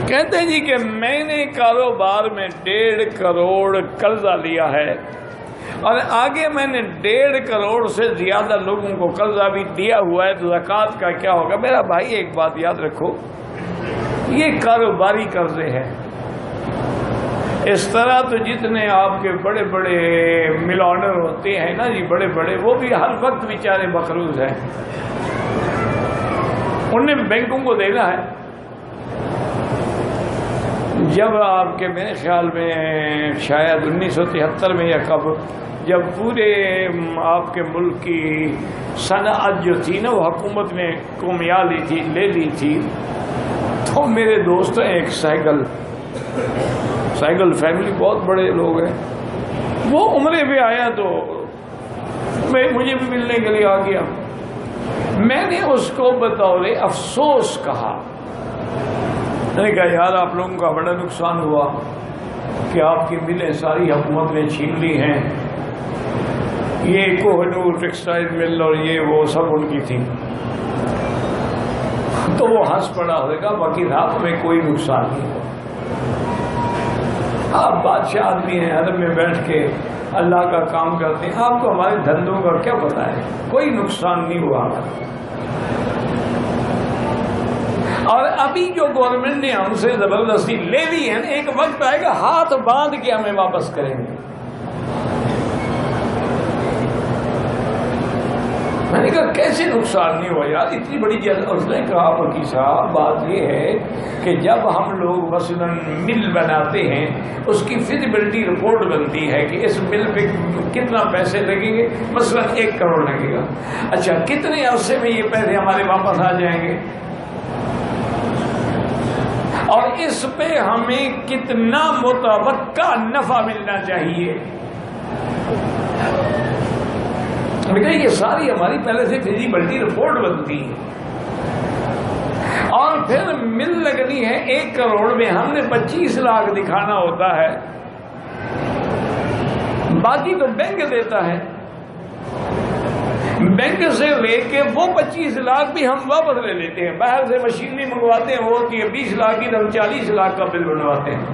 کہتے ہیں جی کہ میں نے کاروبار میں 1.5 کروڑ قرضہ لیا ہے اور آگے میں نے 1.5 کروڑ سے زیادہ لوگوں کو قرضہ بھی دیا ہوا ہے، تو زکوٰۃ کا کیا ہوگا؟ میرا بھائی ایک بات یاد رکھو، یہ کاروباری قرضے ہیں۔ اس طرح تو جتنے آپ کے بڑے بڑے ملونر ہوتے ہیں نا جی، بڑے بڑے، وہ بھی ہر وقت بیچارے مقروض ہیں، انہیں بینکوں کو دینا ہے۔ جب آپ کے میرے خیال میں شاید 1973 میں یا کب، جب پورے آپ کے ملک کی صنعت جو تھی نا وہ حکومت نے کومیا لے لی تھی، تو میرے دوست ہیں ایک سائیکل فیملی، بہت بڑے لوگ ہیں، وہ عمرے پہ آیا تو مجھے بھی ملنے کے لیے آ گیا۔ میں نے اس کو بطور افسوس کہا، میں نے کہا یار آپ لوگوں کا بڑا نقصان ہوا کہ آپ کی ملیں ساری حکومت نے چھین لی ہیں، یہ کوہنور ٹیکسٹائل مل اور یہ وہ سب ان کی تھی۔ تو وہ ہنس پڑا، ہوئے گا باقی رات میں کوئی نقصان نہیں ہوا، آپ بادشاہ آدمی ہیں، حرم میں بیٹھ کے اللہ کا کام کرتے ہیں، آپ کو ہمارے دھندوں کا کیا پتہ ہے؟ کوئی نقصان نہیں ہوا ہمارا۔ اور ابھی جو گورنمنٹ نے ہم سے زبردستی لے لی ہے، ایک وقت آئے گا ہاتھ باندھ کے ہمیں واپس کریں گے۔ میں نے کہا کیسے نقصان نہیں ہوا یار، اتنی بڑی جلد؟ اس نے کہا وکیل صاحب بات یہ ہے کہ جب ہم لوگ مثلاً مل بناتے ہیں، اس کی فیزیبلٹی رپورٹ بنتی ہے کہ اس مل پہ کتنا پیسے لگیں گے، مثلاً 1 کروڑ لگے گا، اچھا کتنے عرصے میں یہ پیسے ہمارے واپس آ جائیں گے، اور اس پہ ہمیں کتنا متوقع نفع ملنا چاہیے۔ یہ ساری ہماری پہلے سے فیزیبلٹی رپورٹ بنتی ہے، اور پھر مل لگنی ہے 1 کروڑ میں، ہم نے 25 لاکھ دکھانا ہوتا ہے، باقی تو بینک دیتا ہے، بینک سے لے کے وہ 25 لاکھ بھی ہم واپس لے لیتے ہیں، باہر سے مشینری منگواتے ہیں، وہ ہوتی ہے 20 لاکھ کی، ہم 40 لاکھ کا بل بنواتے ہیں۔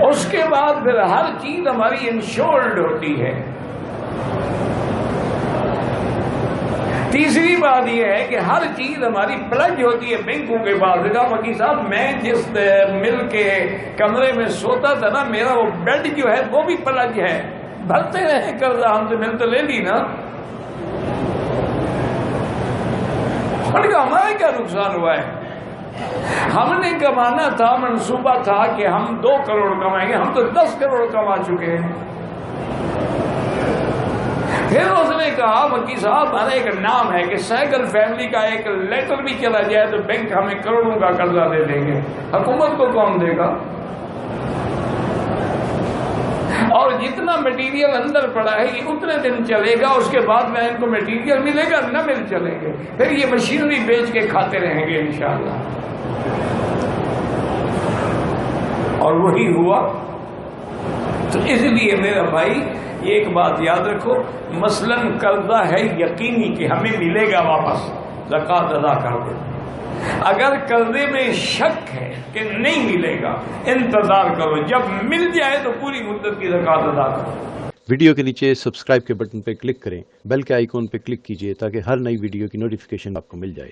اس کے بعد پھر ہر چیز ہماری انشورڈ ہوتی ہے۔ تیسری بات یہ ہے کہ ہر چیز ہماری پلج ہوتی ہے بینکوں کے پاس۔ وکیل صاحب میں جس مل کے کمرے میں سوتا تھا نا، میرا وہ بیڈ جو ہے وہ بھی پلج ہے، بھرتے رہے قرضہ، ہم سے مل تو لے لی نا۔ ہمارا کیا نقصان ہوا ہے؟ ہم نے کمانا تھا، منصوبہ تھا کہ ہم 2 کروڑ کمائیں گے، ہم تو 10 کروڑ کما چکے ہیں۔ پھر اس نے کہا وکیل صاحب ہمارا ایک نام ہے کہ سائیکل فیملی کا ایک لیٹر بھی چلا جائے تو بینک ہمیں کروڑوں کا قرضہ دے دیں گے، حکومت کو کون دے گا؟ اور جتنا مٹیریل اندر پڑا ہے یہ اتنے دن چلے گا، اس کے بعد میں ان کو مٹیریل ملے گا نہ مل چلیں گے، پھر یہ مشینری بیچ کے کھاتے رہیں گے انشاءاللہ۔ اور وہی ہوا۔ تو اس لیے میرا بھائی ایک بات یاد رکھو، مثلاً قرضہ ہے یقینی کہ ہمیں ملے گا واپس، زکوٰۃ ادا کر دو۔ اگر قرضے میں شک ہے کہ نہیں ملے گا، انتظار کرو، جب مل جائے تو پوری مدت کی زکوٰۃ ادا کرو۔ ویڈیو کے نیچے سبسکرائب کے بٹن پہ کلک کریں، بیل کے آئیکن پہ کلک کیجئے تاکہ ہر نئی ویڈیو کی نوٹیفیکیشن آپ کو مل جائے۔